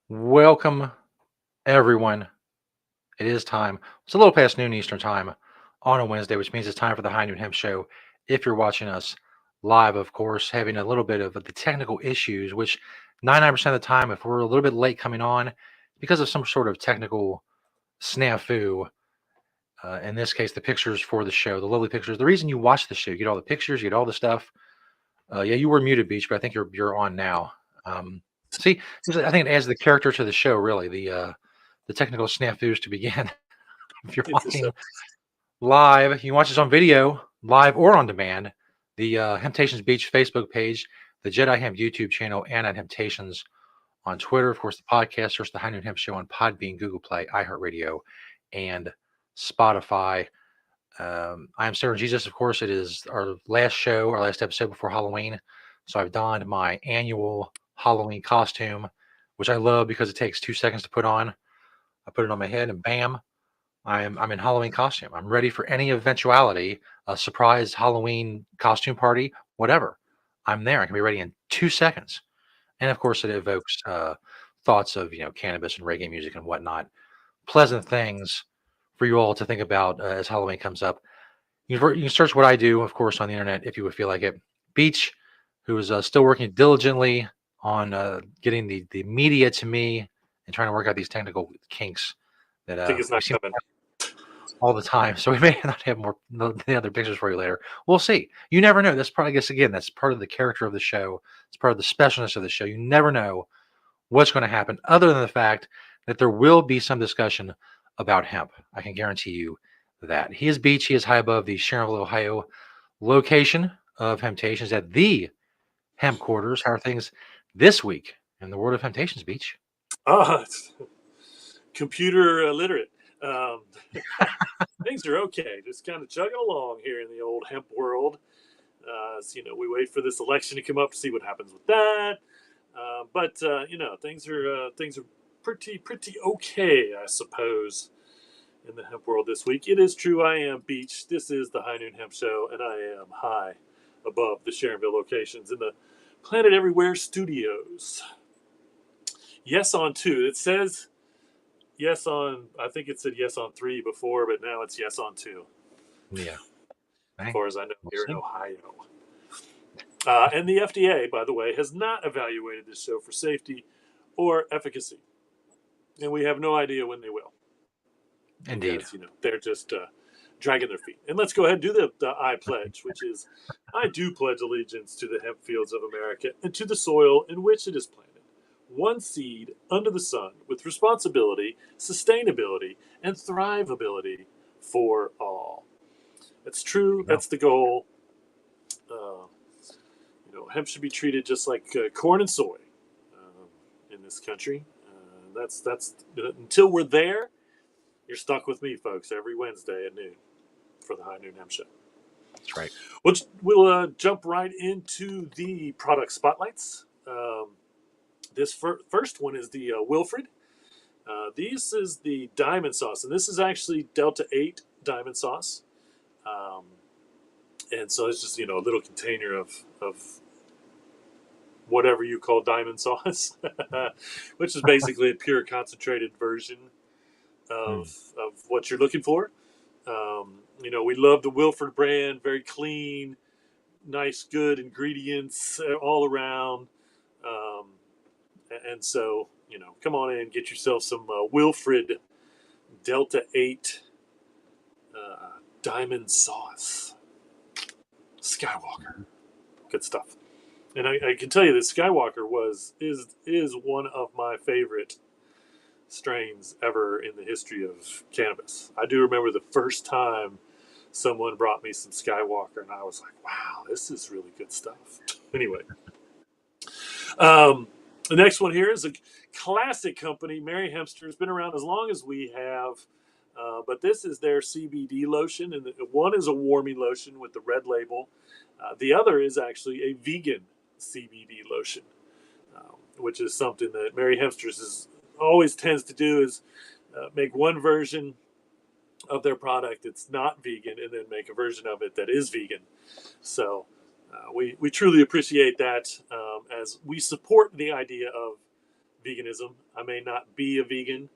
Welcome, everyone. It is time. It's a little past noon Eastern time on a Wednesday, which means it's time for the High Noon Hemp Show. If you're watching us live, of course, having a little bit of the technical issues, which 99% of the time, if we're a little bit late coming on because of some sort of technical snafu, in this case, the pictures for the show, the lovely pictures. The reason you watch the show, you get all the pictures, you get all the stuff. Yeah, you were muted, Beach, but I think you're on now. Um, see, I think it adds the character to the show. Really, the technical snafus to begin. If you're It's a show. watching live, you can watch this on video, live or on demand. The Temptations Beach Facebook page, the Jedi Hemp YouTube channel, and at Temptations on Twitter. Of course, the podcast, search the High Noon Hemp Show on Podbean, Google Play, iHeartRadio, and Spotify. I am Sarah Jesus. Of course, it is our last show, our last episode before Halloween. So I've donned my annual Halloween costume, which I love because it takes 2 seconds to put on. I put it on my head and bam, I'm in Halloween costume. I'm ready for any eventuality, a surprise Halloween costume party, whatever. I'm there. I can be ready in 2 seconds. And of course, it evokes thoughts of cannabis and reggae music and whatnot. Pleasant things for you all to think about as Halloween comes up. You can search what I do, of course, on the internet if you would feel like it. Beach, who is still working diligently on getting the media to me and trying to work out these technical kinks that I think it's we not seem coming. all the time. So we may not have more the other pictures for you later. We'll see. You never know. That's probably, I guess, again, that's part of the character of the show. It's part of the specialness of the show. You never know what's going to happen, other than the fact that there will be some discussion about hemp. I can guarantee you that. He is Beach. He is high above the Sharonville, Ohio location of Temptations at the Hemp Quarters. How are things this week in the world of Temptations, Beach? It's computer literate. Um, things are okay. Just kind of chugging along here in the old hemp world. We wait for this election to come up to see what happens with that. But things are pretty okay, I suppose, in the hemp world this week. It is true. I am Beach. This is the High Noon Hemp Show, and I am high above the Sharonville locations in the Planet Everywhere studios. Yes on two. It says yes on, I think it said yes on three before, but now it's yes on two, Yeah. as Hey, far as I know, we'll here in see. Ohio. And the FDA, by the way, has not evaluated this show for safety or efficacy. And we have no idea when they will, Indeed. because, they're just dragging their feet. And let's go ahead and do the I pledge, which is I do pledge allegiance to the hemp fields of America and to the soil in which it is planted. One seed under the sun with responsibility, sustainability, and thrivability for all. That's true. Yeah. That's the goal. Uh, hemp should be treated just like corn and soy in this country. That's until we're there. You're stuck with me, folks, every Wednesday at noon for the High Noon Hemp Show. That's right. We'll jump right into the product spotlights. This first one is the Wilfred. This is the diamond sauce, and this is actually Delta 8 diamond sauce. Um, and so it's just, a little container of whatever you call diamond sauce, which is basically a pure concentrated version Mm. of what you're looking for. We love the Wilfred brand, very clean, nice, good ingredients all around. Um, and so, come on in, get yourself some Wilfred Delta 8 diamond sauce. Skywalker. Good stuff. And I can tell you that Skywalker is one of my favorite strains ever in the history of cannabis. I do remember the first time someone brought me some Skywalker, and I was like, "Wow, this is really good stuff." Anyway, the next one here is a classic company. Mary Hempster has been around as long as we have, but this is their CBD lotion, and one is a warming lotion with the red label. The other is actually a vegan CBD lotion, which is something that Mary Hempster's always tends to do is make one version of their product that's not vegan and then make a version of it that is vegan. So we truly appreciate that as we support the idea of veganism. I may not be a vegan,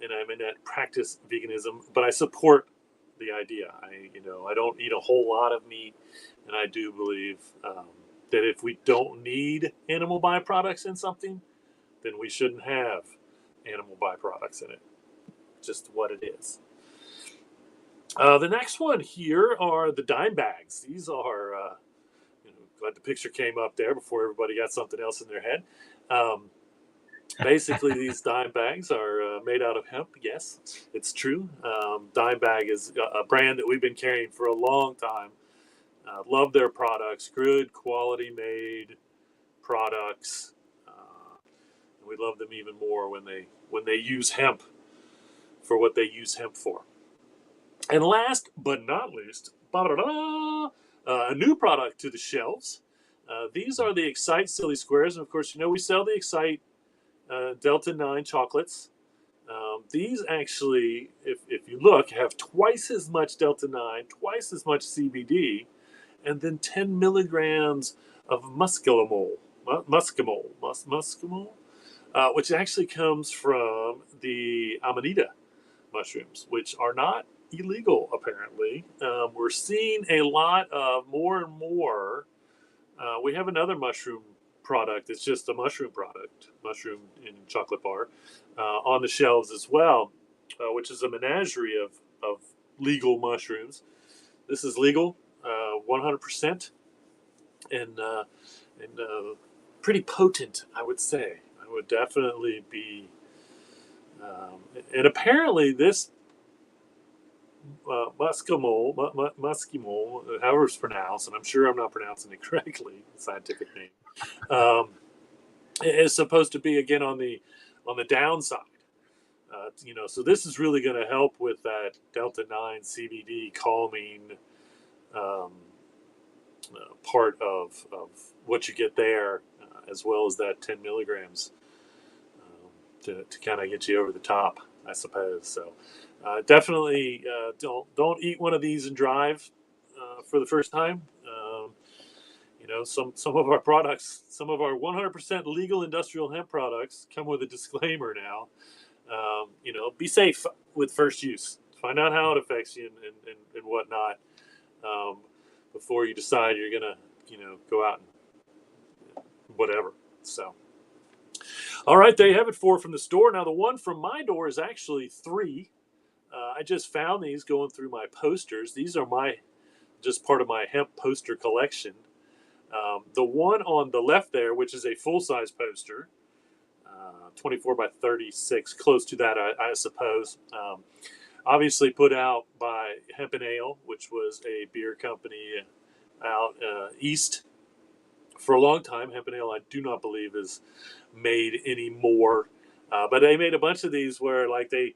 and I may not practice veganism, but I support the idea. I don't eat a whole lot of meat, and I do believe that if we don't need animal byproducts in something, then we shouldn't have animal byproducts in it. Just what it is. The next one here are the dime bags. These are, glad the picture came up there before everybody got something else in their head. Basically, these dime bags are made out of hemp. Yes, it's true. Dime Bag is a brand that we've been carrying for a long time. Love their products, good quality made products. We love them even more when they use hemp for what they use hemp for. And last but not least, a new product to the shelves. These are the Excite Silly Squares, and of course, we sell the Excite Delta 9 chocolates. These actually, if you look, have twice as much Delta 9, twice as much CBD, and then 10 milligrams of muscimol, which actually comes from the Amanita mushrooms, which are not illegal, apparently. We're seeing a lot of more and more. We have another mushroom product. It's just a mushroom product, mushroom in chocolate bar, on the shelves as well, which is a menagerie of legal mushrooms. This is legal, 100%, and pretty potent, I would say. I would definitely be. And apparently, this muscimol, however it's pronounced, and I'm sure I'm not pronouncing it correctly, the scientific name, is supposed to be again on the downside. So this is really going to help with that Delta 9 CBD calming part of what you get there, as well as that 10 milligrams to kind of get you over the top, I suppose. So definitely don't eat one of these and drive for the first time. Some of our products, some of our 100% legal industrial hemp products come with a disclaimer now. Be safe with first use. Find out how it affects you and whatnot before you decide you're gonna, go out and whatever. So, all right, there you have it. 4 from the store. Now the one from my door is actually 3. I just found these going through my posters. These are just part of my hemp poster collection. The one on the left there, which is a full-size poster, 24 by 36, close to that, I suppose. Obviously put out by Hemp and Ale, which was a beer company out east for a long time. Hemp and Ale, I do not believe, is made anymore. But they made a bunch of these where, like, they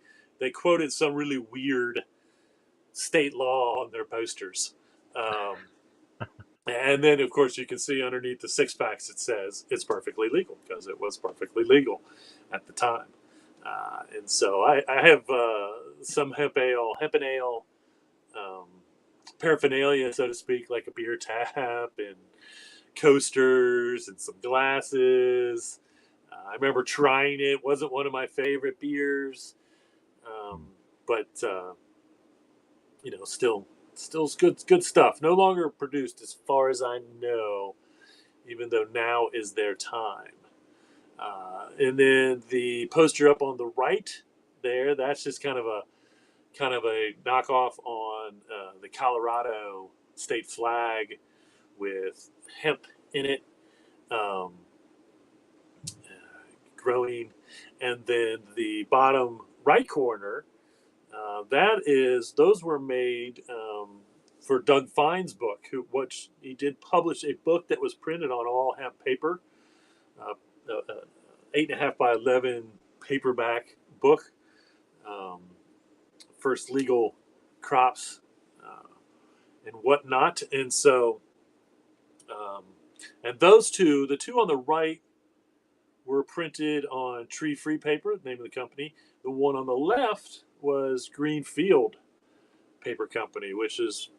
quoted some really weird state law on their posters. And then, of course, you can see underneath the 6-packs it says it's perfectly legal, because it was perfectly legal at the time. And so I have some hemp and ale paraphernalia, so to speak, like a beer tap and coasters and some glasses. I remember trying it. Wasn't one of my favorite beers, but still good stuff. No longer produced, as far as I know, even though now is their time. And then the poster up on the right there, that's just kind of a knockoff on the Colorado state flag with hemp in it, growing. And then the bottom right corner, those were made for Doug Fine's book, which he did publish a book that was printed on all hemp paper, 8.5 by 11 paperback book, first legal crops and whatnot. And so, and those two, the two on the right, were printed on Tree Free paper, the name of the company. The one on the left was Greenfield Paper Company, which is,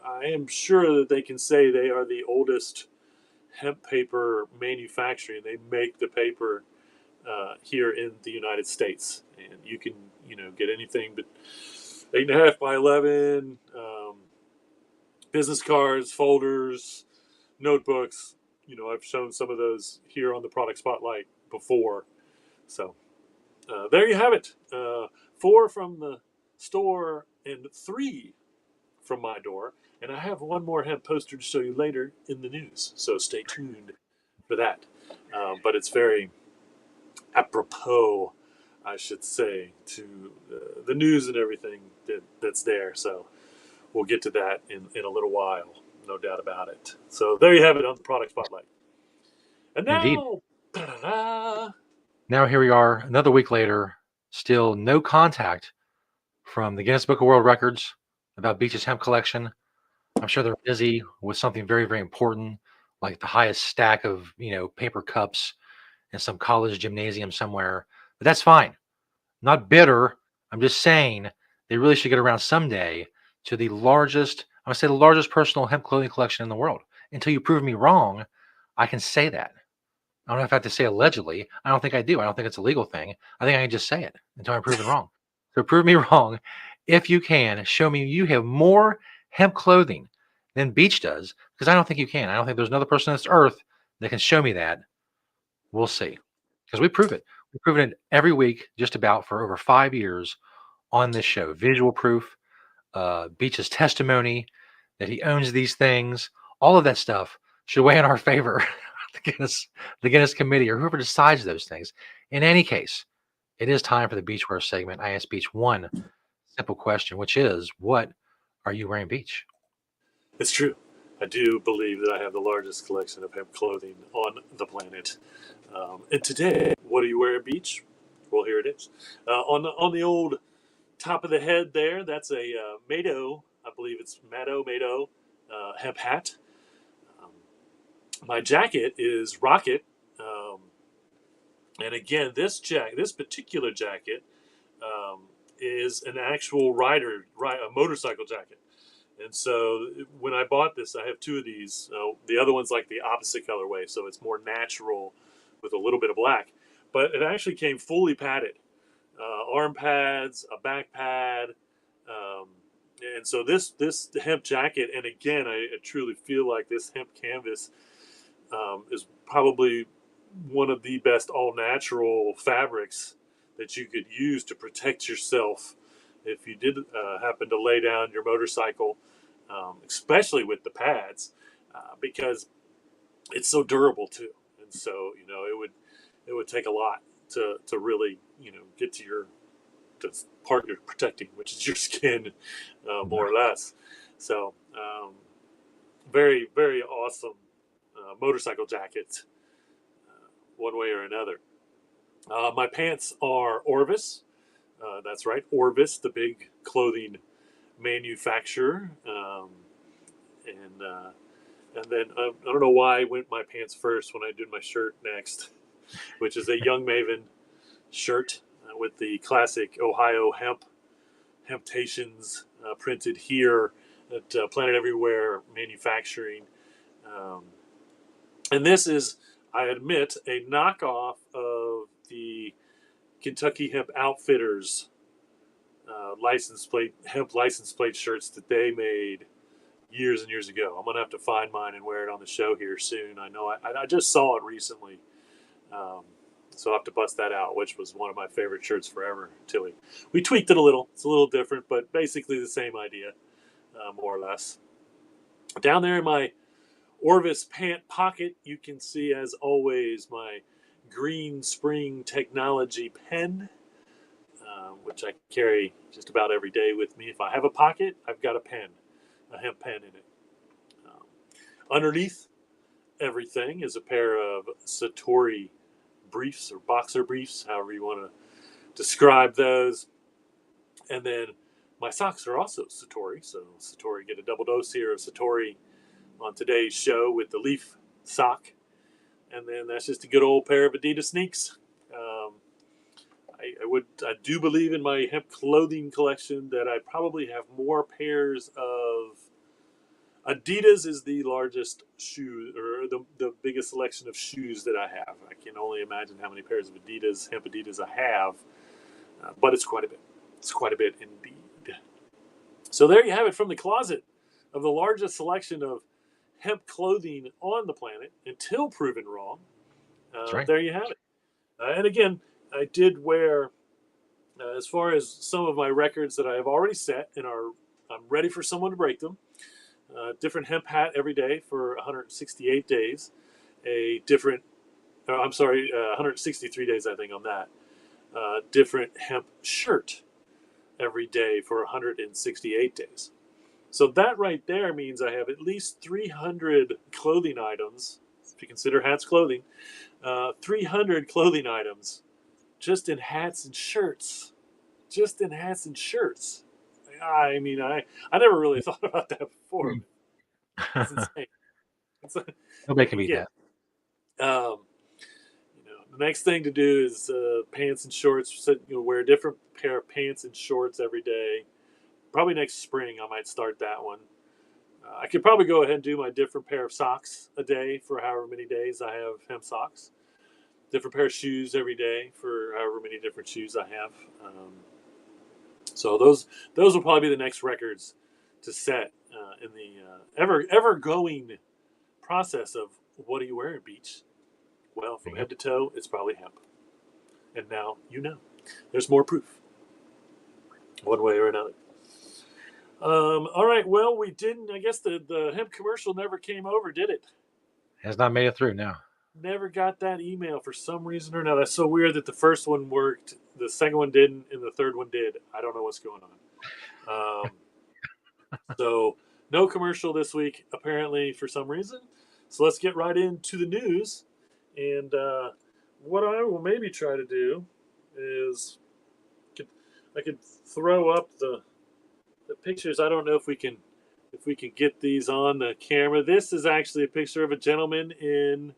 I am sure that they can say they are the oldest hemp paper manufacturing. They make the paper here in the United States, and you can get anything but 8.5 by 11, business cards, folders, notebooks. I've shown some of those here on the product spotlight before. So there you have it. 4 from the store and 3 from my door. And I have one more hemp poster to show you later in the news. So stay tuned for that. But it's very apropos, I should say, to the news and everything that's there. So we'll get to that in a little while, no doubt about it. So there you have it on the product spotlight. And Indeed. now, ta-da-da, Now here we are, another week later, still no contact from the Guinness Book of World Records about Beach's hemp collection. I'm sure they're busy with something very, very important, like the highest stack of, paper cups in some college gymnasium somewhere. But that's fine. Not bitter. I'm just saying they really should get around someday to the largest, I'm going to say the largest personal hemp clothing collection in the world. Until you prove me wrong, I can say that. I don't know if I have to say allegedly. I don't think I do. I don't think it's a legal thing. I think I can just say it until I'm proven wrong. So prove me wrong. If you can, show me you have more hemp clothing than Beach does, because I don't think you can. I don't think there's another person on this earth that can show me that. We'll see. Because we prove it. We've proven it every week, just about for over 5 years on this show. Visual proof, Beach's testimony that he owns these things, all of that stuff should weigh in our favor. the Guinness Committee, or whoever decides those things. In any case, it is time for the Beachwear segment. I asked Beach one simple question, which is, what are you wearing, Beach? it's true. I do believe that I have the largest collection of hemp clothing on the planet. And today, what are you wearing, Beach? Well, here it is. On the old top of the head there, that's a Mado, I believe it's Mado hemp hat. Um, my jacket is Rocket. Um, and again, this particular jacket is an actual a motorcycle jacket. And so when I bought this, I have 2 of these. The other one's like the opposite colorway, so it's more natural with a little bit of black. But it actually came fully padded, arm pads, a back pad, um, and so this hemp jacket. And again, I truly feel like this hemp canvas is probably one of the best all natural fabrics that you could use to protect yourself if you did happen to lay down your motorcycle, especially with the pads, because it's so durable too. And so it would take a lot to really get to the part you're protecting, which is your skin, more or less. So very, very awesome motorcycle jacket, one way or another. My pants are Orvis. That's right, Orvis, the big clothing manufacturer. And then I don't know why I went my pants first when I did my shirt next, which is a Young Maven shirt with the classic Ohio hemptations printed here at Planet Everywhere Manufacturing. Um, and this is, I admit, a knockoff of the Kentucky Hemp Outfitters hemp license plate shirts that they made years and years ago. I'm gonna have to find mine and wear it on the show here soon. I know I just saw it recently, so I'll have to bust that out, which was one of my favorite shirts forever. Till we tweaked it a little. It's a little different, but basically the same idea, more or less. Down there in my Orvis pant pocket, you can see, as always, my Green Spring Technology pen, which I carry just about every day with me. If I have a pocket, I've got a hemp pen in it. Um, Underneath everything is a pair of Satori briefs, or boxer briefs, however you want to describe those. And then my socks are also Satori. So Satori, get a double dose here of Satori on today's show with the leaf sock. And then that's just a good old pair of Adidas sneaks. I do believe in my hemp clothing collection that I probably have more pairs of Adidas is the largest shoe, or the biggest selection of shoes that I have. I can only imagine how many pairs of Adidas, hemp Adidas, I have, but it's quite a bit. It's quite a bit indeed. So there you have it from the closet of the largest selection of hemp clothing on the planet until proven wrong. That's right. There you have it. And again, I did wear, as far as some of my records that I have already set and I'm ready for someone to break them. Different hemp hat every day for 168 days. A different, I'm sorry, 163 days I think on that. Different hemp shirt every day for 168 days. So that right there means I have at least 300 clothing items, if you consider hats clothing, 300 clothing items just in hats and shirts. Just in hats and shirts. I mean, I never really thought about that before. That's insane. It's, Nobody can beat again, that. the next thing to do is pants and shorts. So, wear a different pair of pants and shorts every day. Probably next spring I might start that one. I could probably go ahead and do my different pair of socks a day for however many days I have hemp socks. Different pair of shoes every day for however many different shoes I have. So those will probably be the next records to set in the ever going process of what are you wearing, Beach? Well, from head to toe, it's probably hemp. And now you know. There's more proof, one way or another. All right. Well, we didn't. I guess the hemp commercial never came over, did it? Has not made it through now. Never got that email for some reason or another. That's so weird that the first one worked, the second one didn't, and the third one did. I don't know what's going on. So no commercial this week, apparently, for some reason. So let's get right into the news. And what I will maybe try to do is I could throw up the pictures. I don't know if we can get these on the camera. This is actually a picture of a gentleman in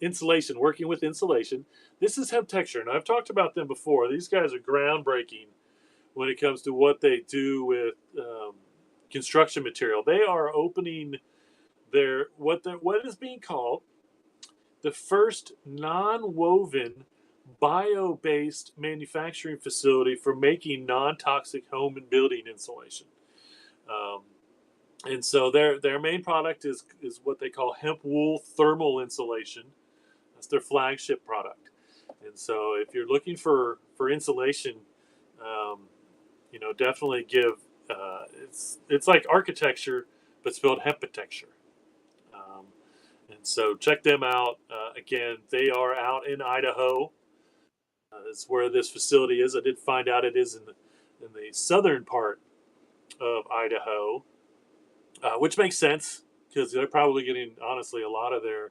insulation, working with insulation. This is Hemp Texture, and I've talked about them before. These guys are groundbreaking when it comes to what they do with construction material. They are opening what is being called the first non-woven bio-based manufacturing facility for making non-toxic home and building insulation. And so their main product is what they call hemp wool thermal insulation. That's their flagship product. And so if you're looking for insulation, definitely give it's like architecture but spelled hempitecture. And so check them out. Again, they are out in Idaho. That's where this facility is. I did find out it is in the southern part of Idaho, which makes sense because they're probably getting, honestly, a lot of their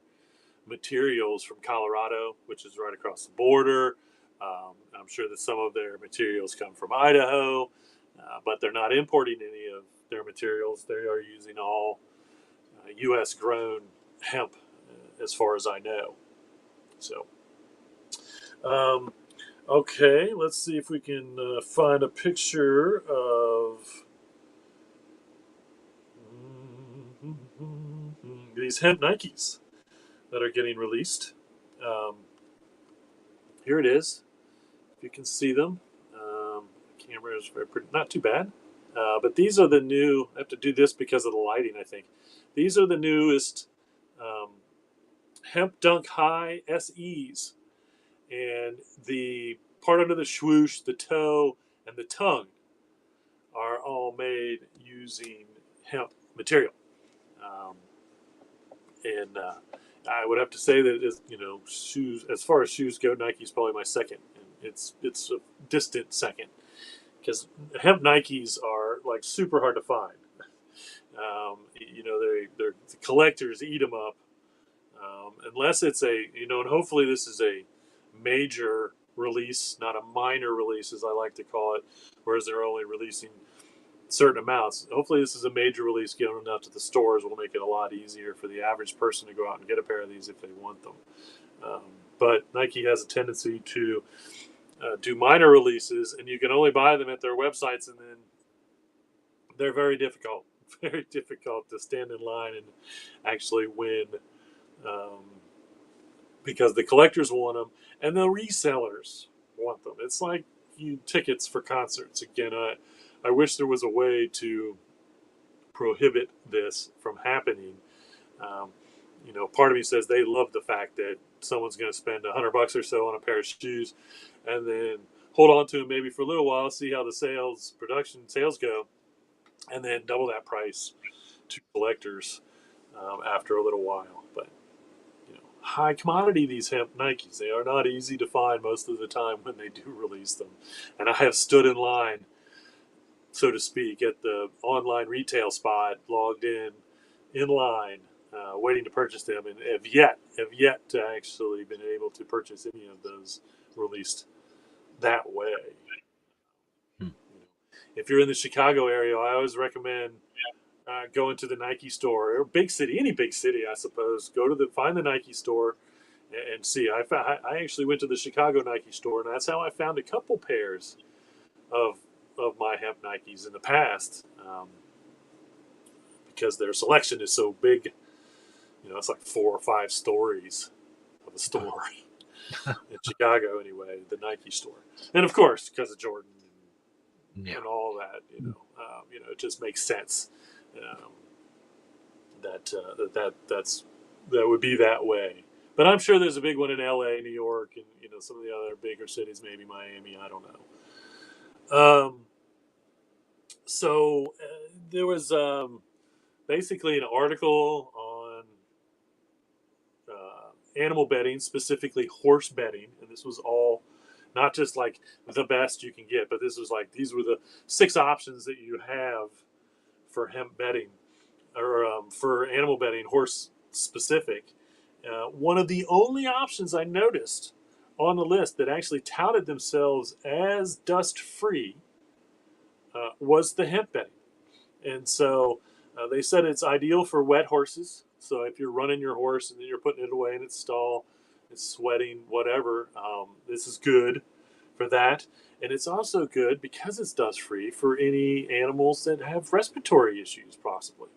materials from Colorado, which is right across the border. I'm sure that some of their materials come from Idaho, but they're not importing any of their materials. They are using all U.S. grown hemp, as far as I know. So, okay, let's see if we can find a picture of these hemp Nikes that are getting released. Here it is. If you can see them, the camera is very pretty, not too bad. But these are the new. I have to do this because of the lighting, I think. These are the newest Hemp Dunk High SEs, and the part under the swoosh, the toe, and the tongue are all made using hemp material. And I would have to say that shoes, as far as shoes go, Nike's probably my second. It's a distant second because hemp Nikes are like super hard to find. They're the collectors eat them up, unless it's and hopefully this is a major release, not a minor release as I like to call it, whereas they're only releasing certain amounts. Hopefully this is a major release. Getting them out to the stores will make it a lot easier for the average person to go out and get a pair of these if they want them. But Nike has a tendency to do minor releases, and you can only buy them at their websites, and then they're very difficult very difficult to stand in line and actually win, um, because the collectors want them and the resellers want them. It's like tickets for concerts. Again, I wish there was a way to prohibit this from happening. Um, part of me says they love the fact that someone's going to spend $100 or so on a pair of shoes, and then hold on to them maybe for a little while, see how the production sales go, and then double that price to collectors after a little while. But high commodity, these hemp Nikes, they are not easy to find most of the time when they do release them. And I have stood in line, so to speak, at the online retail spot, logged in line, waiting to purchase them, and have yet to actually been able to purchase any of those released that way. Hmm. If you're in the Chicago area, I always recommend going to the Nike store, or big city, any big city, I suppose. Find the Nike store and see. I actually went to the Chicago Nike store, and that's how I found a couple pairs of my hemp Nikes in the past, because their selection is so big. It's like 4 or 5 stories of a store in Chicago, anyway, the Nike store, and of course because of Jordan Yeah. and all that. It just makes sense. Um, that would be that way. But I'm sure there's a big one in L.A., New York, and some of the other bigger cities, maybe Miami. I don't know. So there was basically an article on animal betting, specifically horse betting, and this was all not just like the best you can get, but this was like these were the 6 options that you have for hemp betting, or for animal betting, horse specific. One of the only options I noticed on the list that actually touted themselves as dust free was the hemp betting. And so they said it's ideal for wet horses. So if you're running your horse and then you're putting it away in its stall, it's sweating, whatever, this is good for that. And it's also good because it's dust free for any animals that have respiratory issues, possibly.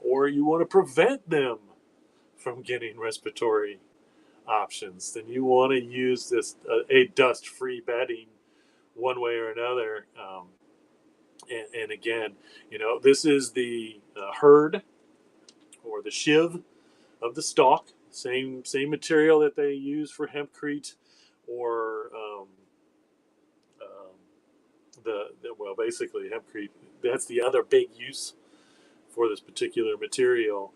Or you want to prevent them from getting respiratory options, then you want to use this a dust free bedding one way or another. And again, this is the herd or the shiv of the stalk, same material that they use for hempcrete, or well, basically hempcrete. That's the other big use for this particular material.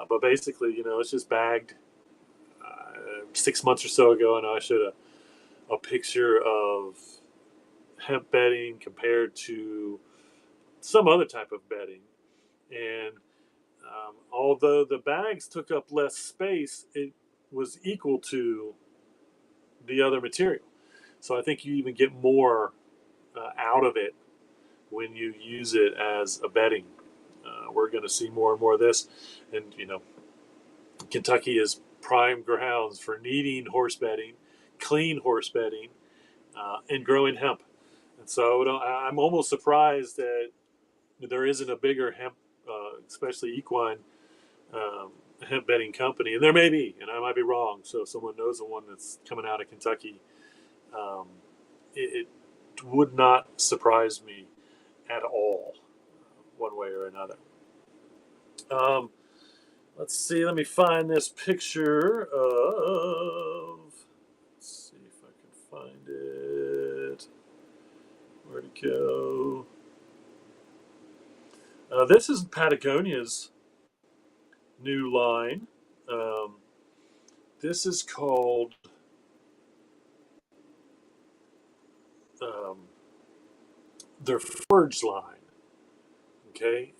But basically, it's just bagged. 6 months or so ago, and I showed a picture of hemp bedding compared to some other type of bedding. And although the bags took up less space, it was equal to the other material. So I think you even get more out of it when you use it as a bedding. We're going to see more and more of this. And, Kentucky is prime grounds for needing horse bedding, clean horse bedding, and growing hemp. And so I'm almost surprised that there isn't a bigger hemp, especially equine, hemp bedding company. And there may be, and I might be wrong. So if someone knows of one that's coming out of Kentucky, um, it would not surprise me at all, one way or another. Let's see. Let me find this picture of. Let's see if I can find it. Where'd it go? This is Patagonia's new line. This is called their Forge line. Okay.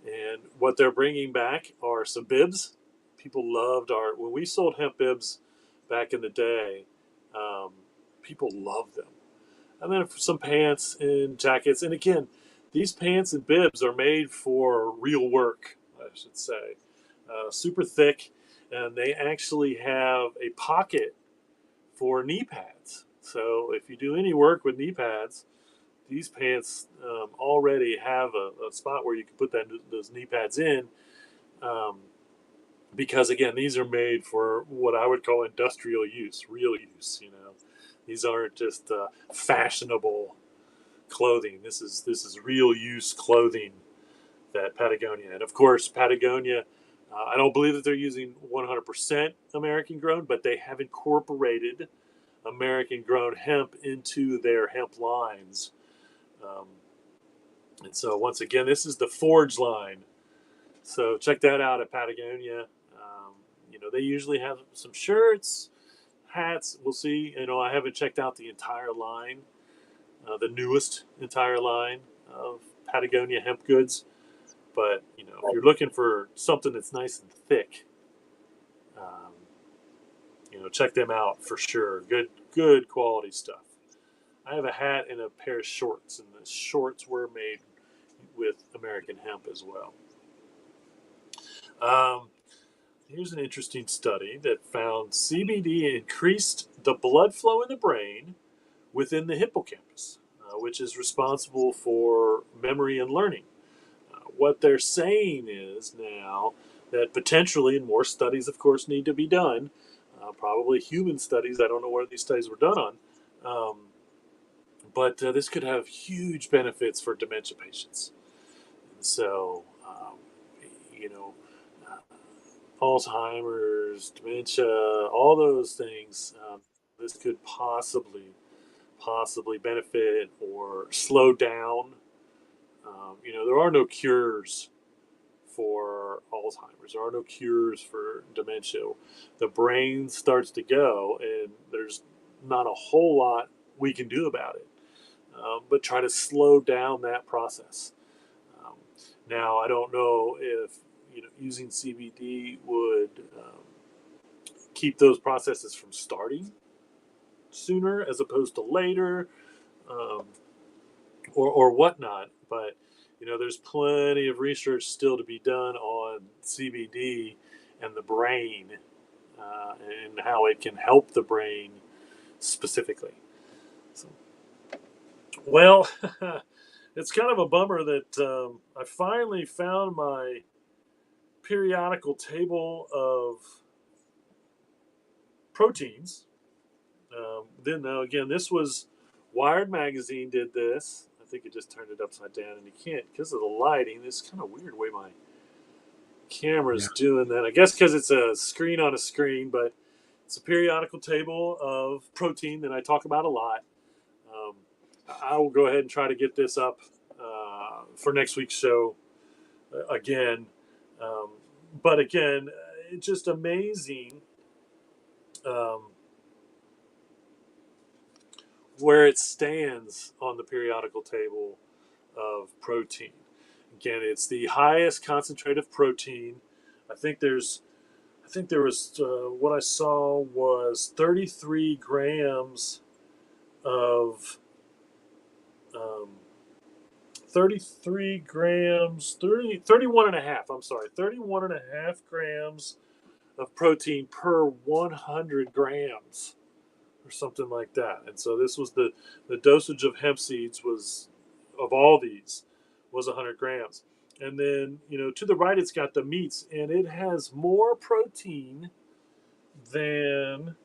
And what they're bringing back are some bibs. People loved when we sold hemp bibs back in the day. People loved them. And then some pants and jackets. And again, these pants and bibs are made for real work, I should say. Super thick, and they actually have a pocket for knee pads. So if you do any work with knee pads, these pants already have a spot where you can put those knee pads in, um, because again, these are made for what I would call industrial use, real use. These aren't just fashionable clothing. This is real use clothing that Patagonia, and of course Patagonia. I don't believe that they're using 100% American grown, but they have incorporated American grown hemp into their hemp lines. Um, and so once again, this is the Forge line. So check that out at Patagonia. They usually have some shirts, hats. We'll see. I haven't checked out the entire line, the newest entire line of Patagonia hemp goods. But if you're looking for something that's nice and thick, um, check them out for sure. Good quality stuff. I have a hat and a pair of shorts, and the shorts were made with American hemp as well. Here's an interesting study that found CBD increased the blood flow in the brain within the hippocampus, which is responsible for memory and learning. What they're saying is now that potentially, and more studies, of course, need to be done, probably human studies. I don't know where these studies were done on. But this could have huge benefits for dementia patients. And so, you know, uh, Alzheimer's, dementia, all those things, this could possibly benefit or slow down. There are no cures for Alzheimer's. There are no cures for dementia. The brain starts to go, and there's not a whole lot we can do about it, but try to slow down that process. Um, Now, I don't know if using CBD would keep those processes from starting sooner as opposed to later, um, or whatnot. But there's plenty of research still to be done on CBD and the brain, and how it can help the brain specifically. So, well, it's kind of a bummer that I finally found my periodical table of proteins. Then now again, this was Wired Magazine did this. I think it just turned it upside down, and you can't because of the lighting. It's kind of weird the way my camera's Yeah. doing that. I guess because it's a screen on a screen, but it's a periodical table of protein that I talk about a lot. Um, I will go ahead and try to get this up for next week's show again. Um, but again, it's just amazing um, where it stands on the periodical table of protein. Again, it's the highest concentrate of protein. I think there's, I think there was what I saw was 33 grams of um, 33 grams, 31 and a half. I'm sorry, 31 and a half grams of protein per 100 grams or something like that. And so this was the dosage of hemp seeds was, of all these, was 100 grams. And then, to the right, it's got the meats, and it has more protein than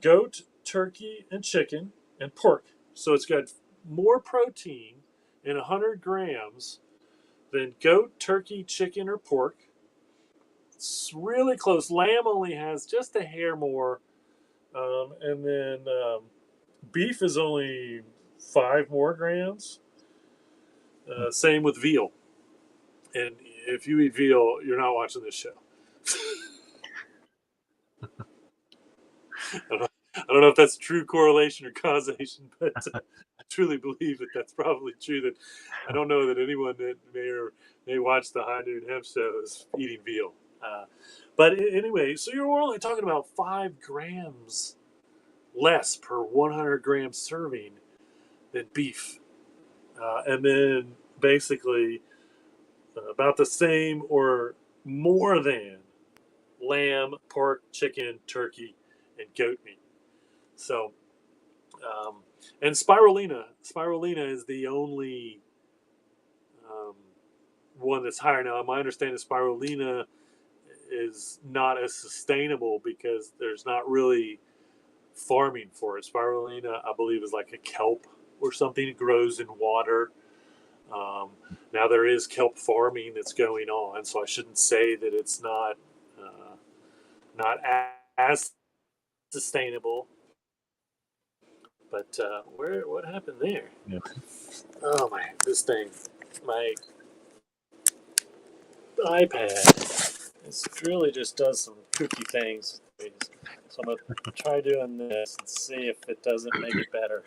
goat, turkey, and chicken, and pork. So it's got more protein in 100 grams than goat, turkey, chicken, or pork. It's really close. Lamb only has just a hair more, and then beef is only 5 more grams. Same with veal. And if you eat veal, you're not watching this show. I don't know if that's true correlation or causation, but I truly believe that that's probably true. That I don't know that anyone that may watch the High Noon Hemp Show is eating veal. But anyway, so you're only talking about 5 grams less per 100 gram serving than beef, and then basically about the same or more than lamb, pork, chicken, turkey, and goat meat. So, And spirulina is the only um, one that's higher. Now, my understanding is spirulina is not as sustainable because there's not really farming for it. Spirulina, I believe, is like a kelp or something. It grows in water. Um, Now there is kelp farming that's going on, so I shouldn't say that it's not as sustainable. But what happened there? Yeah. Oh my, this thing, my iPad, it really just does some kooky things. So I'm gonna try doing this and see if it doesn't make it better.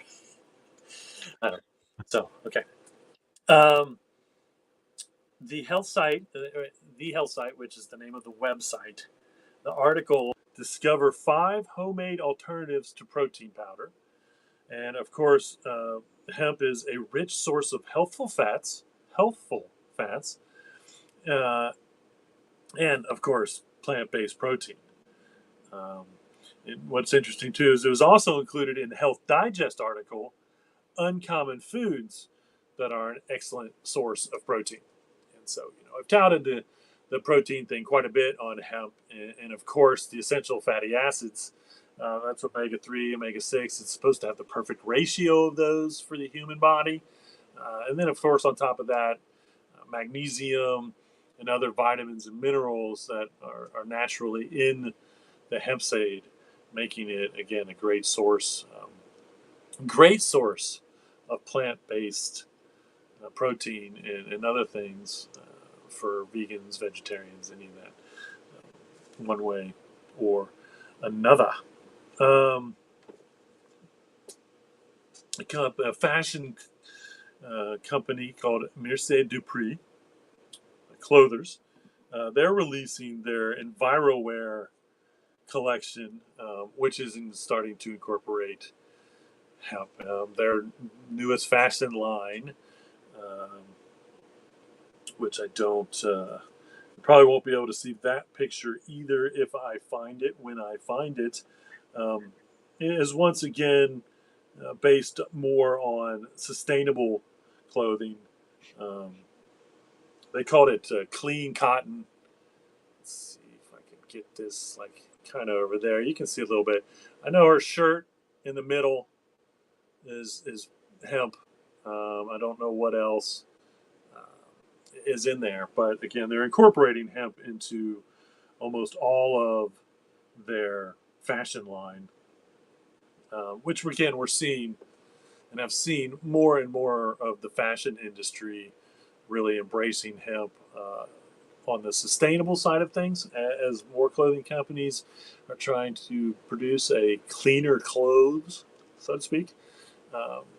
I don't know. So okay. Um, the health site, the health site, which is the name of the website. The article discover 5 homemade alternatives to protein powder, and of course, hemp is a rich source of healthful fats, uh, and of course, plant-based protein. Um, and what's interesting too is it was also included in the Health Digest article, uncommon foods that are an excellent source of protein. And so, I've touted the protein thing quite a bit on hemp, and of course, the essential fatty acids. That's omega 3, omega 6. It's supposed to have the perfect ratio of those for the human body. And then, of course, on top of that, magnesium and other vitamins and minerals that are naturally in the hemp seed, making it again a great source of plant-based protein and other things for vegans, vegetarians, any of that, one way or another. Um, a fashion company called Mercier Dupree, clothers, they're releasing their EnviroWear collection, which is starting to incorporate hemp. Their newest fashion line, um, which I don't probably won't be able to see that picture either if I find it when I find it, um, is once again based more on sustainable clothing. Um, they called it clean cotton. Let's see if I can get this like kind of over there. You can see a little bit. I know her shirt in the middle is hemp. I don't know what else is in there, but again, they're incorporating hemp into almost all of their fashion line, which again we're seeing and have seen more and more of the fashion industry really embracing hemp on the sustainable side of things, as more clothing companies are trying to produce a cleaner clothes, so to speak,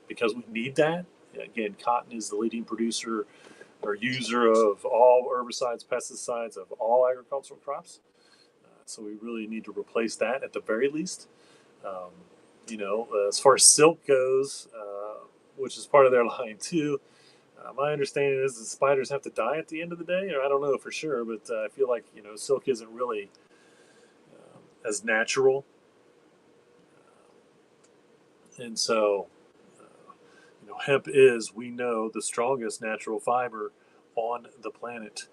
because we need that. Again, cotton is the leading producer or user of all herbicides, pesticides, of all agricultural crops. So we really need to replace that at the very least. Um, as far as silk goes, which is part of their line too, my understanding is the spiders have to die at the end of the day, or I don't know for sure, but I feel like silk isn't really as natural, and so hemp is, we know, the strongest natural fiber on the planet.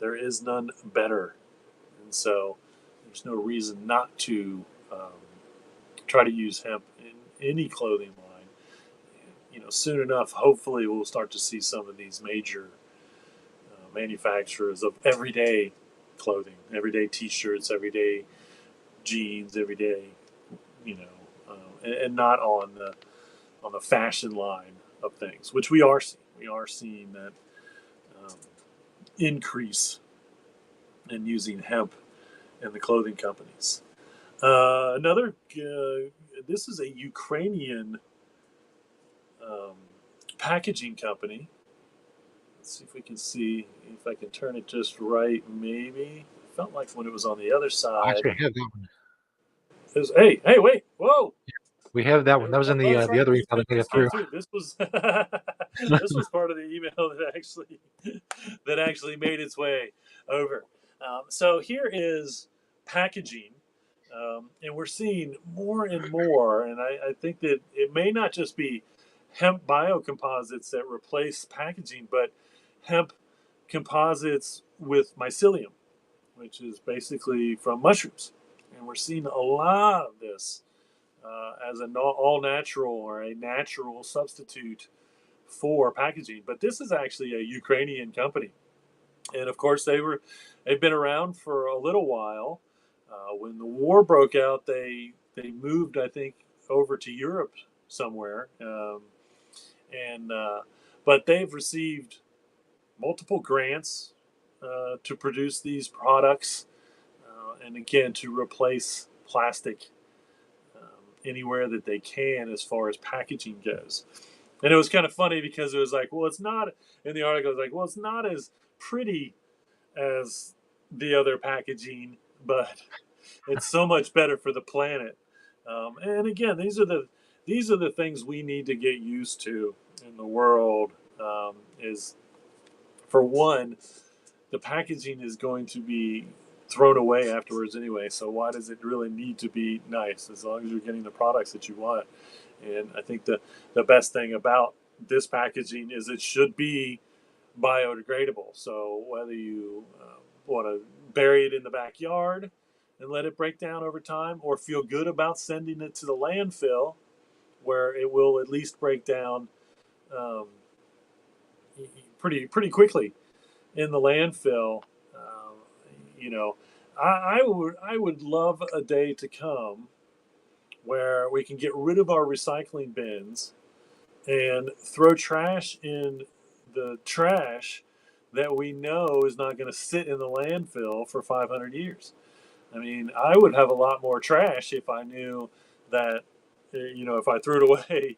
There is none better, and so there's no reason not to try to use hemp in any clothing line. Soon enough, hopefully, we'll start to see some of these major manufacturers of everyday clothing, everyday T-shirts, everyday jeans, everyday, and not on the fashion line of things, which we are seeing. We are seeing that um, increase in using hemp in the clothing companies. This is a Ukrainian um, packaging company. Let's see if we can see if I can turn it just right. Maybe it felt like when it was on the other I side. actually have that one. It was, hey, wait, whoa! We have that one. That was in Oh, that's the right. other email that made This it came through. through. This was this was part of the email that actually made its way over. So here is packaging And we're seeing more and more. And I think that it may not just be hemp biocomposites that replace packaging, but hemp composites with mycelium, which is basically from mushrooms. And we're seeing a lot of this as an all natural or a natural substitute for packaging. But this is actually a Ukrainian company. And of course, they've been around for a little while. When the war broke out, they moved, I think, over to Europe somewhere, and but they've received multiple grants to produce these products, and again to replace plastic anywhere that they can as far as packaging goes. And it was kind of funny because it was like, well, it's not in the article. It was like, well, it's not as pretty as the other packaging, but it's so much better for the planet. And again, these are the things we need to get used to in the world. Is for one, the packaging is going to be thrown away afterwards anyway. So why does it really need to be nice as long as you're getting the products that you want? And I think the best thing about this packaging is it should be biodegradable. So whether you want to bury it in the backyard and let it break down over time, or feel good about sending it to the landfill, where it will at least break down um, pretty quickly in the landfill. Um, you know, I would love a day to come where we can get rid of our recycling bins and throw trash in the trash that we know is not going to sit in the landfill for 500 years. I mean, I would have a lot more trash if I knew that, if I threw it away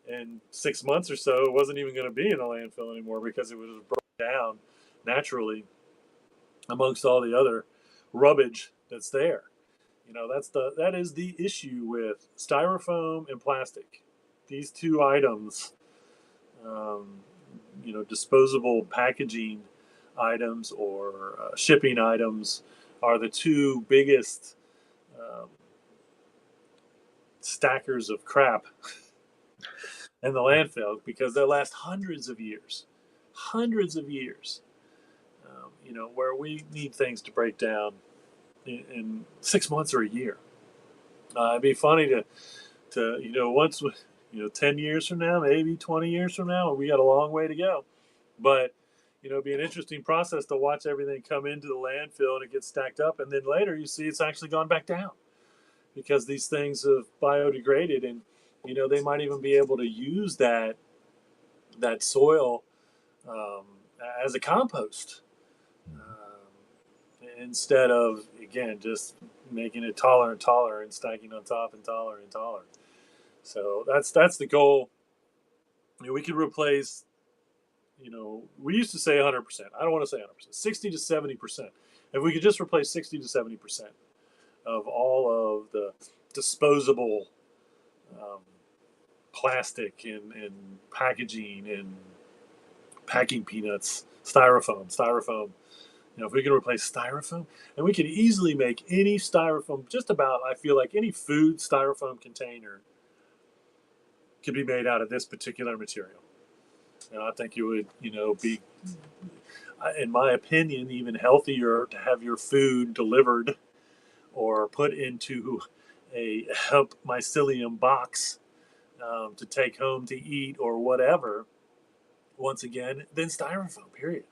in 6 months or so, it wasn't even going to be in a landfill anymore because it was broken down naturally amongst all the other rubbish that's there. That is the issue with styrofoam and plastic. These two items, um, disposable packaging items or shipping items, are the two biggest um, stackers of crap in the landfill because they last hundreds of years. Where we need things to break down in 6 months or a year. It'd be funny to once 10 years from now, maybe 20 years from now, we got a long way to go. But it'd be an interesting process to watch everything come into the landfill and it gets stacked up, and then later you see it's actually gone back down because these things have biodegraded, and they might even be able to use that soil um, as a compost instead of, again, just making it taller and taller and stacking on top and taller and taller. So that's the goal. We could replace. We used to say 100%. I don't want to say 100%. 60 to 70%. If we could just replace 60 to 70% of all of the disposable um, plastic and packaging and packing peanuts, styrofoam. If we could replace styrofoam, and we could easily make any styrofoam, just about, I feel like any food styrofoam container could be made out of this particular material. And I think it would, be, in my opinion, even healthier to have your food delivered or put into a hemp mycelium box to take home to eat or whatever, once again, than styrofoam, period.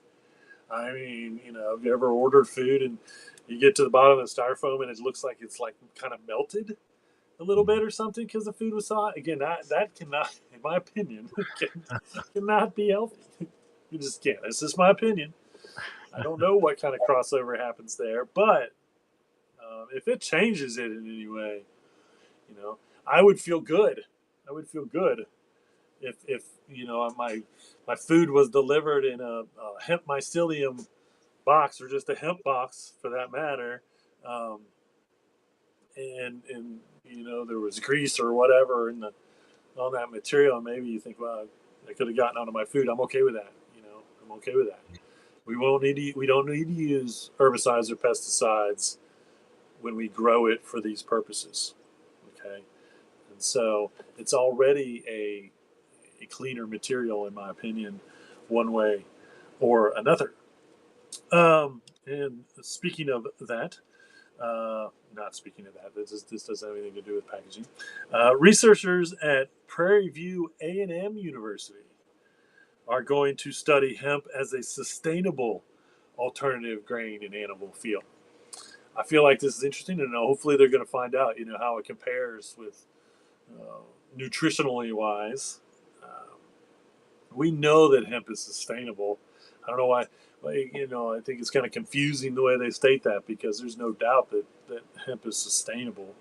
I mean, have you ever ordered food and you get to the bottom of the styrofoam and it looks like it's like kind of melted a little bit or something because the food was so hot? Again, that cannot, in my opinion, cannot be healthy. You just can't. It's just my opinion. I don't know what kind of crossover happens there, but if it changes it in any way, I would feel good. I would feel good if my food was delivered in a hemp mycelium box, or just a hemp box for that matter, um, and there was grease or whatever on that material. And maybe you think, well, I could have gotten onto my food. I'm okay with that. I'm okay with that. We don't need to use herbicides or pesticides when we grow it for these purposes. Okay, and so it's already a cleaner material, in my opinion, one way or another. And speaking of that, not speaking of that, this doesn't have anything to do with packaging. Researchers at Prairie View A&M University are going to study hemp as a sustainable alternative grain in animal feed. I feel like this is interesting, and hopefully they're going to find out, how it compares with nutritionally wise. Um, we know that hemp is sustainable. I don't know why. I think it's kind of confusing the way they state that, because there's no doubt that hemp is sustainable.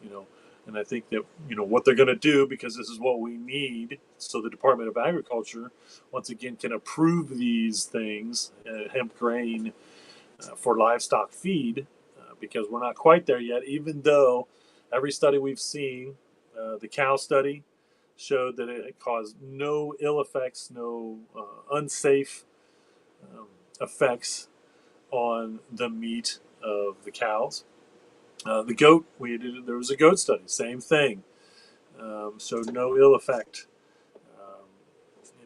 You know, and I think that what they're going to do, because this is what we need, so the Department of Agriculture once again can approve these things, hemp grain for livestock feed, because we're not quite there yet. Even though every study we've seen, the cow study showed that it caused no ill effects, no unsafe um, effects on the meat of the cows. The goat, there was a goat study, same thing, showed no ill effect.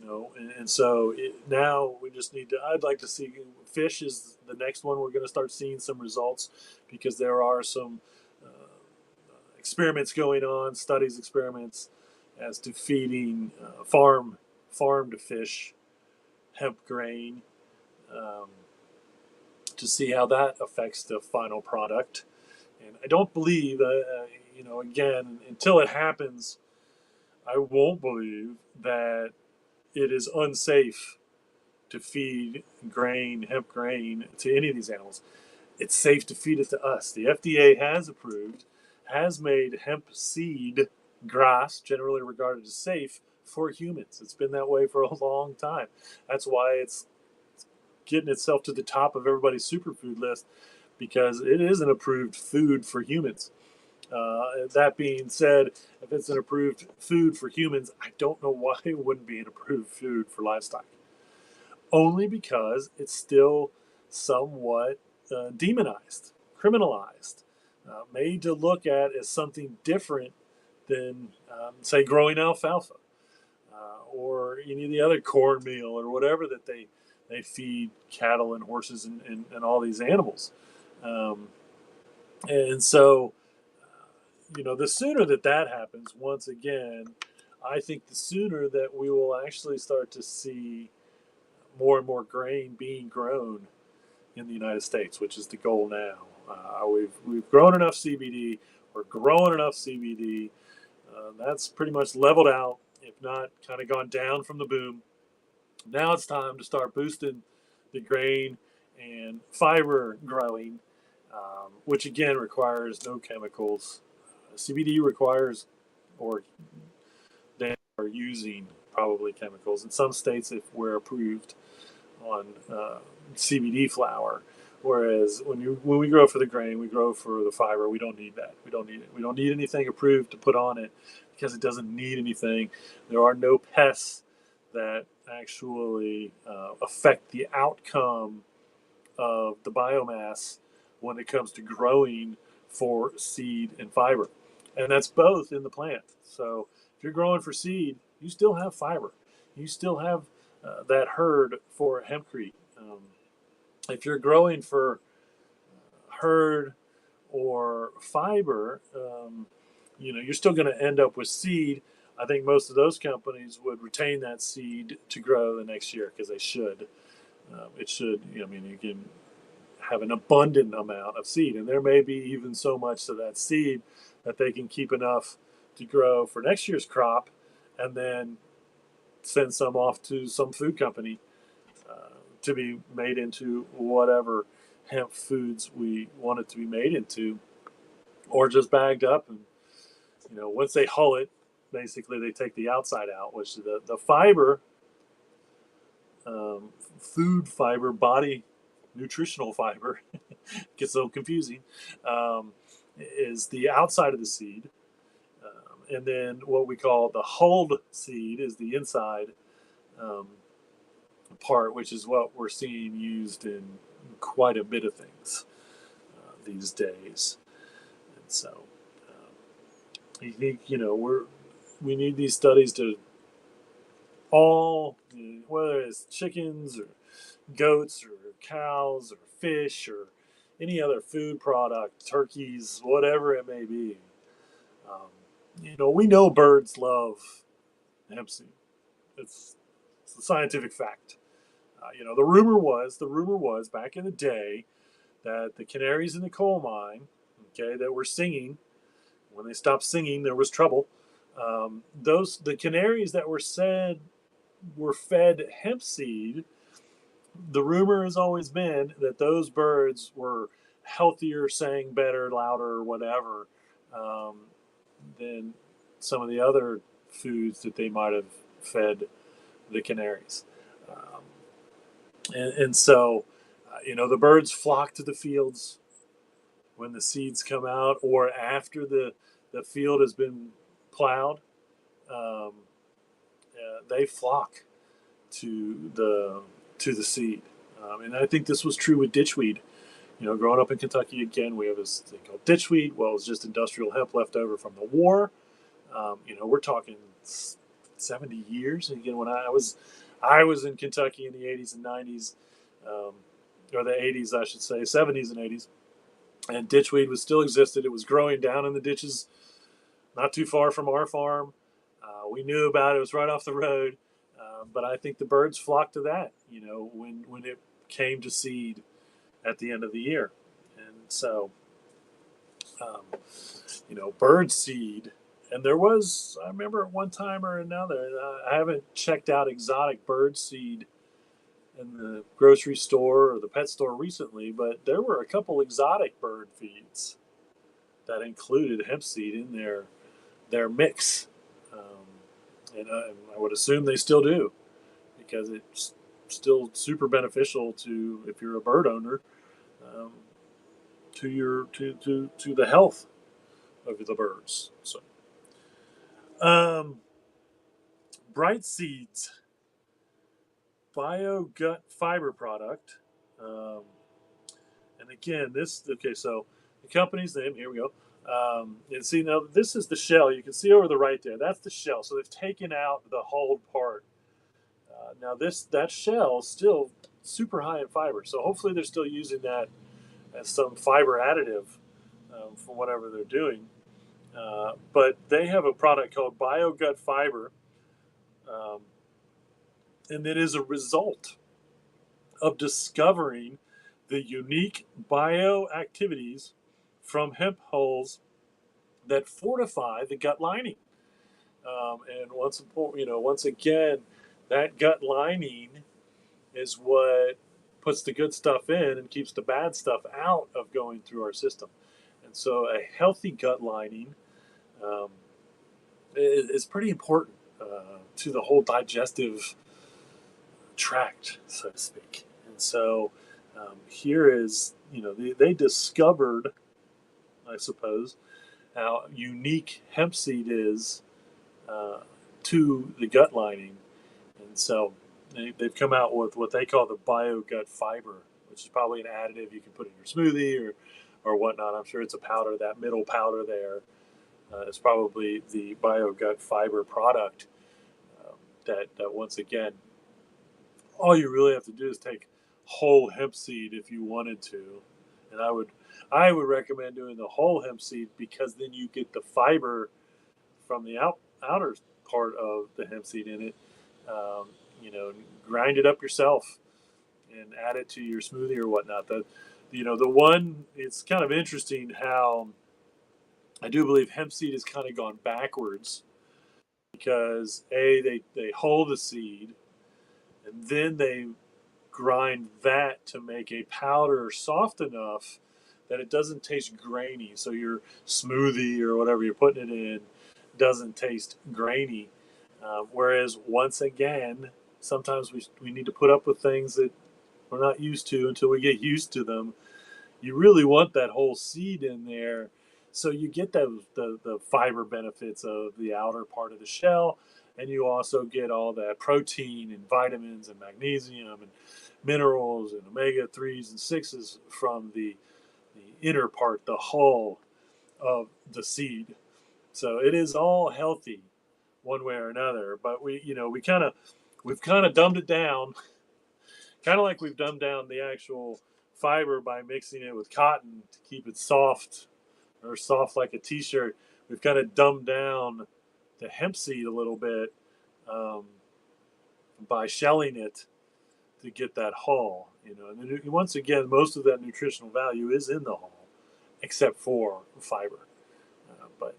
Um, and so now we just need to. I'd like to see fish is the next one. We're going to start seeing some results, because there are some experiments going on, experiments as to feeding farmed fish hemp grain, um, to see how that affects the final product. And I don't believe, again, until it happens, I won't believe that it is unsafe to feed hemp grain, to any of these animals. It's safe to feed it to us. The FDA has made hemp seed grass, generally regarded as safe, for humans. It's been that way for a long time. That's why it's getting itself to the top of everybody's superfood list, because it is an approved food for humans. That being said, if it's an approved food for humans, I don't know why it wouldn't be an approved food for livestock. Only because it's still somewhat demonized, criminalized, made to look at as something different than, say, growing alfalfa, or any of the other cornmeal, or whatever that they feed cattle and horses and all these animals. Um, and so, the sooner that happens, once again, I think the sooner that we will actually start to see more and more grain being grown in the United States, which is the goal now. We've grown enough CBD. We're growing enough CBD. That's pretty much leveled out, if not kind of gone down from the boom. Now it's time to start boosting the grain and fiber growing, which again requires no chemicals. CBD requires, or they are using probably chemicals. In some states, if we're approved on CBD flower, whereas when we grow for the grain, we grow for the fiber. We don't need that. We don't need it. We don't need anything approved to put on it, because it doesn't need anything. There are no pests that actually affect the outcome of the biomass when it comes to growing for seed and fiber. And that's both in the plant. So if you're growing for seed, you still have fiber. You still have that herd for hempcrete. If you're growing for herd or fiber, you're still going to end up with seed. I think most of those companies would retain that seed to grow the next year, because they should. It should. You can have an abundant amount of seed, and there may be even so much of that seed that they can keep enough to grow for next year's crop, and then send some off to some food company to be made into whatever hemp foods we want it to be made into, or just bagged up. And once they hull it, basically they take the outside out, which is the fiber, food fiber, body nutritional fiber, gets so confusing, is the outside of the seed. And then what we call the hulled seed is the inside um, part, which is what we're seeing used in quite a bit of things these days. So I think we need these studies to all, whether it's chickens or goats or cows or fish or any other food product, turkeys, whatever it may be. We know birds love hemp seed. It's a scientific fact. The rumor was back in the day that the canaries in the coal mine, okay, that were singing, when they stopped singing, there was trouble. The canaries that were fed hemp seed. The rumor has always been that those birds were healthier, sang better, louder, whatever, um, than some of the other foods that they might have fed the canaries. Um, and so, the birds flock to the fields when the seeds come out or after the field has been plowed. Um, they flock to the seed. And I think this was true with ditchweed. Growing up in Kentucky, again, we have this thing called ditchweed. Well, it's just industrial hemp left over from the war. We're talking 70 years. And again, when I was in Kentucky in the 80s and 90s, or the 80s, I should say, 70s and 80s, and ditchweed was still existed. It was growing down in the ditches, not too far from our farm. We knew about it. It was right off the road. But I think the birds flocked to that, when it came to seed at the end of the year. And so, um, bird seed. And I remember at one time or another, I haven't checked out exotic bird seed in the grocery store or the pet store recently, but there were a couple exotic bird feeds that included hemp seed in their mix. And I would assume they still do because it's still super beneficial to, if you're a bird owner, um, to the health of the birds. So, um, Bright Seeds bio gut fiber product. Um, and again, so the company's name, here we go. And see, now this is the shell. You can see over the right there. That's the shell. So they've taken out the hulled part. Now that shell is still super high in fiber. So hopefully they're still using that as some fiber additive for whatever they're doing. But they have a product called BioGut Fiber, um, and it is a result of discovering the unique bioactivities from hemp hulls that fortify the gut lining. And once again, that gut lining is what puts the good stuff in and keeps the bad stuff out of going through our system. And so, a healthy gut lining um, is pretty important to the whole digestive tract, so to speak. And so, here is, they discovered, I suppose, how unique hemp seed is uh, to the gut lining. And so they've come out with what they call the BioGut Fiber, which is probably an additive you can put in your smoothie or whatnot. I'm sure it's a powder. That middle powder there is probably the BioGut Fiber product. That once again, all you really have to do is take whole hemp seed if you wanted to, and I would recommend doing the whole hemp seed because then you get the fiber from the outer part of the hemp seed in it. Um, Grind it up yourself and add it to your smoothie or whatnot. The one, it's kind of interesting how I do believe hemp seed has kind of gone backwards because they hold the seed and then they grind that to make a powder soft enough that it doesn't taste grainy. So your smoothie or whatever you're putting it in doesn't taste grainy. Whereas once again, sometimes we need to put up with things that we're not used to until we get used to them. You really want that whole seed in there so you get the fiber benefits of the outer part of the shell, and you also get all that protein and vitamins and magnesium and minerals and omega 3s and 6s from the inner part, the hull. of the seed. So it is all healthy one way or another. But we've kind of dumbed it down, kind of like we've dumbed down the actual fiber by mixing it with cotton to keep it soft or soft like a t-shirt. We've kind of dumbed down the hemp seed a little bit um, by shelling it to get that hull. And once again, most of that nutritional value is in the hull, except for fiber. But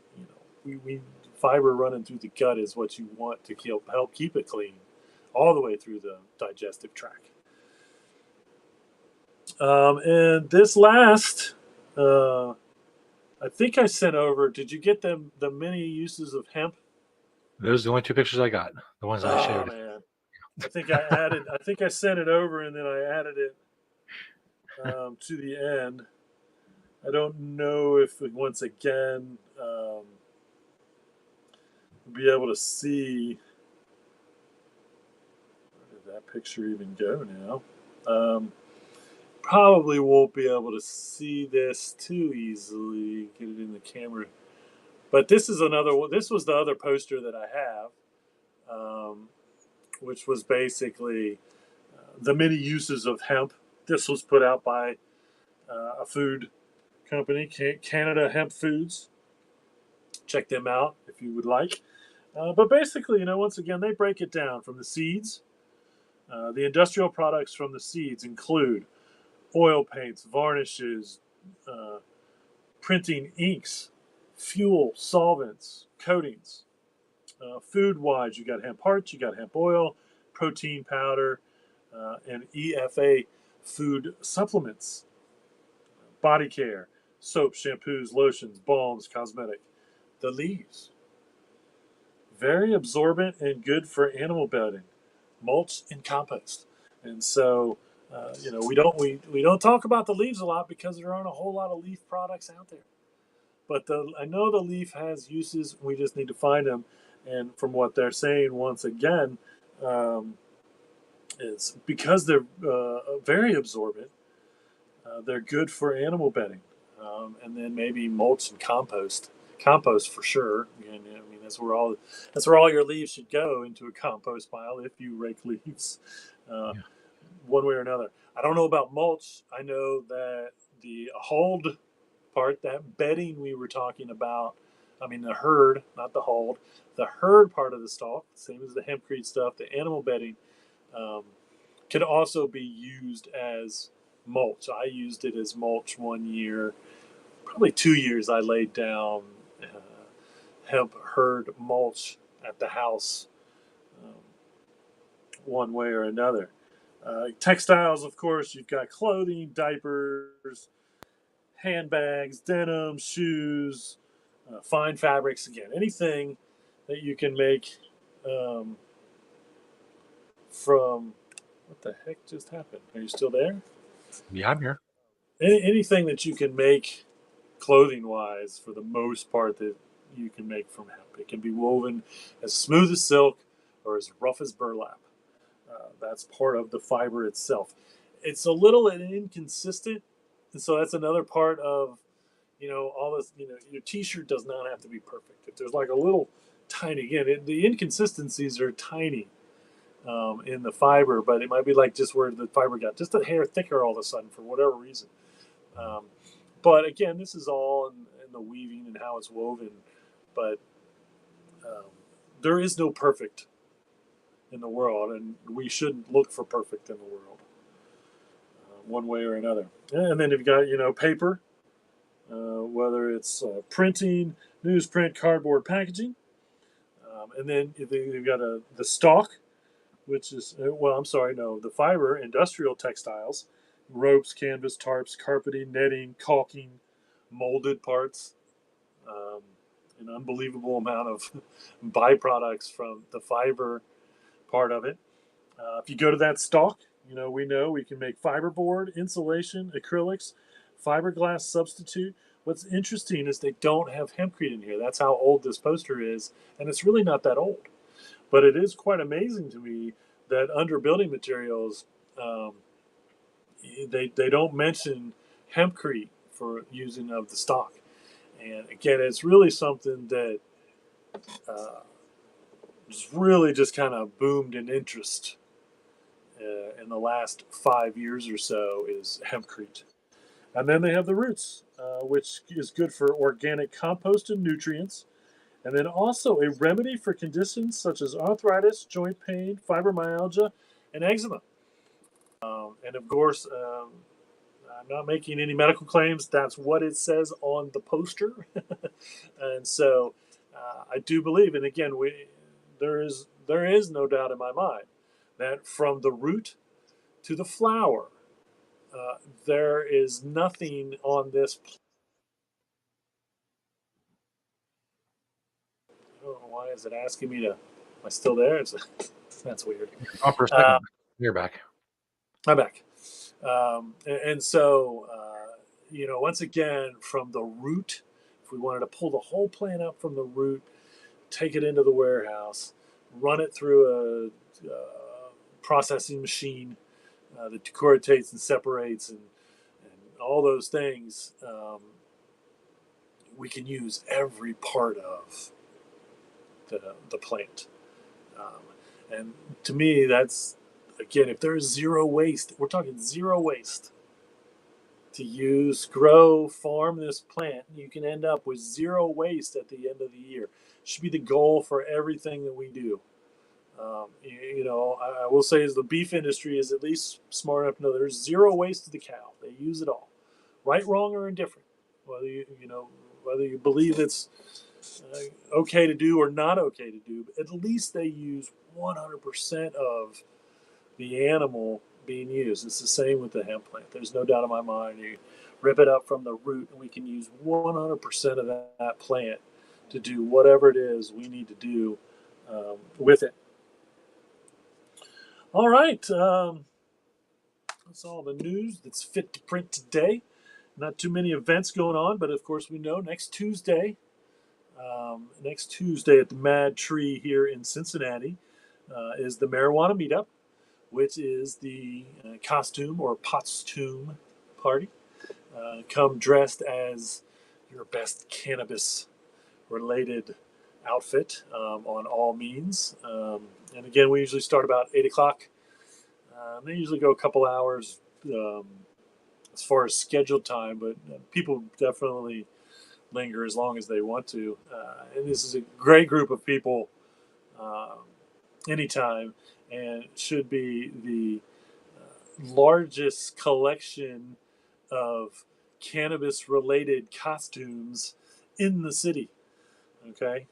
we fiber running through the gut is what you want to help keep it clean, all the way through the digestive tract. And this last, I think I sent over. Did you get the many uses of hemp? Those are the only two pictures I got. The ones I Oh showed. man, I think I added. I think I sent it over and then I added it to the end. I don't know if once again we'll be able to see. Where did that picture even go now? Probably won't be able to see this too easily. Get it in the camera. But this is another one. This was the other poster that I have, which was basically the many uses of hemp. This was put out by a food company, Canada Hemp Foods. Check them out if you would like. But basically, once again, they break it down from the seeds. The industrial products from the seeds include oil paints, varnishes, uh, printing inks, fuel, solvents, coatings. Food wise, you got hemp hearts, you got hemp oil, protein powder, and EFA food supplements, body care, soap, shampoos, lotions, balms, cosmetic. The leaves, very absorbent and good for animal bedding, mulch and compost. And so, we don't talk about the leaves a lot because there aren't a whole lot of leaf products out there. But I know the leaf has uses. We just need to find them. And from what they're saying, once again, um, is because they're very absorbent. They're good for animal bedding, and then maybe mulch and compost. Compost for sure. And I mean that's where all your leaves should go, into a compost pile if you rake leaves, uh, Yeah. one way or another. I don't know about mulch. I know that the hold part, that bedding we were talking about, I mean the herd, not the hold, the herd part of the stalk, same as the hempcrete stuff, the animal bedding, um, could also be used as mulch. I used it as mulch one year, probably 2 years. I laid down hemp herd mulch at the house, um, one way or another. Textiles, of course, you've got clothing, diapers, handbags, denim, shoes, fine fabrics. Again, anything that you can make um, from. What the heck just happened? Are you still there? Yeah, I'm here. Anything that you can make clothing wise, for the most part, that you can make from hemp. It can be woven as smooth as silk or as rough as burlap. That's part of the fiber itself. It's a little inconsistent, and so that's another part of all this. Your T-shirt does not have to be perfect. If there's like a little tiny, again, the inconsistencies are tiny in the fiber, but it might be like just where the fiber got just a hair thicker all of a sudden for whatever reason. Um, but again, this is all in the weaving and how it's woven. But um, there is no perfect in the world, and we shouldn't look for perfect in the world, one way or another. And then you've got paper, whether it's printing, newsprint, cardboard packaging, and then you've got the stalk, which is well, I'm sorry, no, the fiber, industrial textiles, ropes, canvas, tarps, carpeting, netting, caulking, molded parts. Um, an unbelievable amount of byproducts from the fiber part of it. If you go to that stalk, we know we can make fiberboard, insulation, acrylics, fiberglass substitute. What's interesting is they don't have hempcrete in here. That's how old this poster is, and it's really not that old. But it is quite amazing to me that under building materials, um, they don't mention hempcrete for using of the stock. And again, it's really something that has really just kind of boomed in interest in the last 5 years or so is hempcrete. And then they have the roots, which is good for organic compost and nutrients. And then also a remedy for conditions such as arthritis, joint pain, fibromyalgia, and eczema. And of course, I'm not making any medical claims. That's what it says on the poster. And so I do believe, and again, there is no doubt in my mind that from the root to the flower, there is nothing on this. I don't know why is it asking me to. Am I still there? That's weird. Oh, for a Uh, second. You're back. I'm back. And so, once again, from the root, if we wanted to pull the whole plant up from the root, take it into the warehouse, run it through a processing machine that decorticates and separates and all those things, we can use every part of the plant. And to me, that's, again, if there's zero waste, we're talking zero waste to use, grow, farm this plant, you can end up with zero waste at the end of the year. Should be the goal for everything that we do. I will say is the beef industry is at least smart enough to know there's zero waste to the cow. They use it all, right, wrong, or indifferent. Whether you believe it's okay to do or not okay to do, but at least they use 100% of the animal being used. It's the same with the hemp plant. There's no doubt in my mind. You rip it up from the root, and we can use 100% of that plant to do whatever it is we need to do with it. All right. That's all the news that's fit to print today. Not too many events going on, but of course we know next Tuesday at the Mad Tree here in Cincinnati is the marijuana meetup, which is the costume or potstoom party. Come dressed as your best cannabis related outfit on all means. And again, we usually start about 8 o'clock. They usually go a couple hours as far as scheduled time, but people definitely linger as long as they want to. And this is a great group of people anytime, and should be the largest collection of cannabis related costumes in the city. Okay.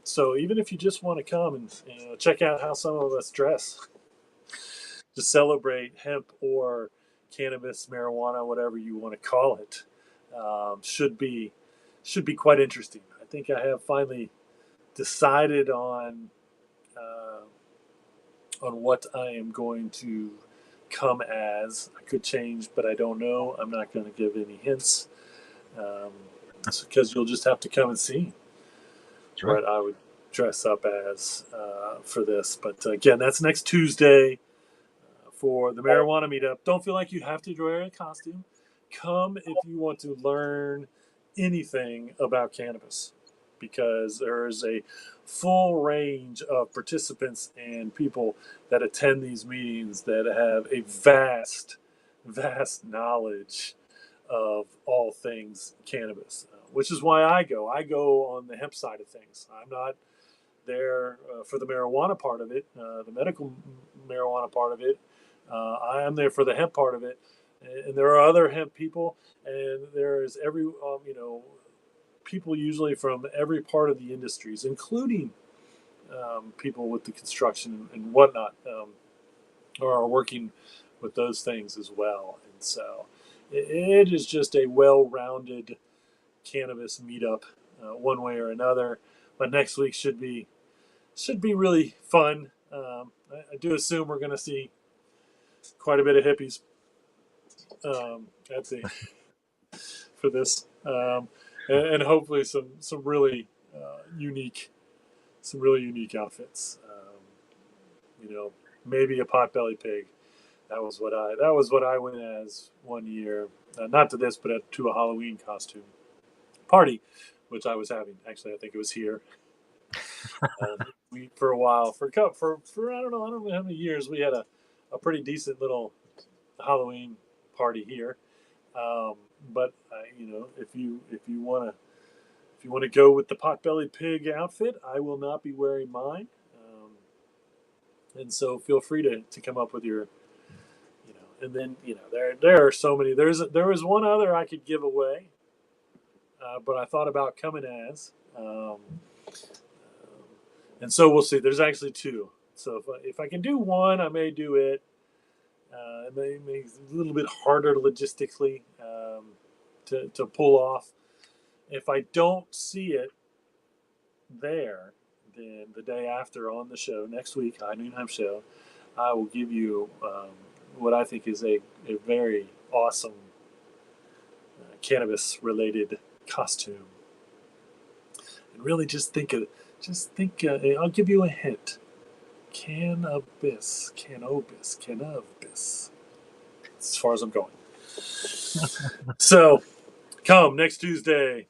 So even if you just want to come and check out how some of us dress to celebrate hemp or cannabis, marijuana, whatever you want to call it, should be quite interesting. I think I have finally decided on what I am going to come as. I could change, but I don't know. I'm not going to give any hints. That's because you'll just have to come and see what I would dress up as for this. But again, that's next Tuesday for the marijuana meetup. Don't feel like you have to wear a costume. Come if you want to learn anything about cannabis, because there is a full range of participants and people that attend these meetings that have a vast, vast knowledge of all things cannabis, which is why I go. I go on the hemp side of things. I'm not there for the marijuana part of it, the medical marijuana part of it. I am there for the hemp part of it. And there are other hemp people, and there's people usually from every part of the industries, including people with the construction and whatnot, are working with those things as well. And so it is just a well-rounded cannabis meetup, one way or another. But next week should be really fun. I do assume we're going to see quite a bit of hippies at the for this, and hopefully some really unique outfits. Maybe a potbelly pig. That was what I went as one year. Not to this, but to a Halloween costume party, which I was having. Actually, I think it was here. We for a while for I don't know how many years we had a pretty decent little Halloween party here. Um, but if you want to go with the potbelly pig outfit, I will not be wearing mine. And so feel free to come up with your, and then there are so many. There was one other I could give away, but I thought about coming as. And so we'll see. There's actually two. So if I can do one, I may do it. It may make it a little bit harder logistically to pull off. If I don't see it there, then the day after on the show next week, High Noon Hemp Show, I will give you what I think is a very awesome cannabis related costume. And really just think I'll give you a hint. Cannabis. As far as I'm going. So come next Tuesday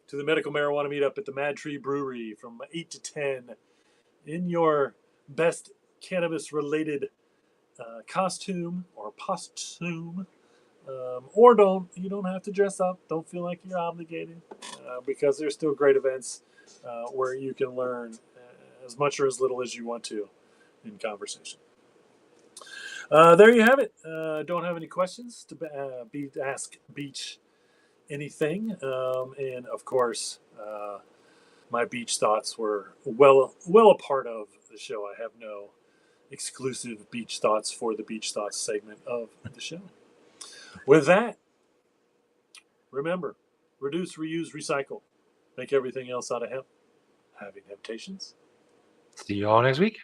to the medical marijuana meetup at the Mad Tree Brewery from 8 to 10 in your best cannabis related costume or postume. Or you don't have to dress up. Don't feel like you're obligated because there's still great events where you can learn as much or as little as you want to in conversation. There you have it. Don't have any questions to ask Beach anything. And of course, my beach thoughts were well a part of the show. I have no exclusive beach thoughts for the beach thoughts segment of the show. With that, remember, reduce, reuse, recycle. Make everything else out of hemp. Having temptations. See you all next week.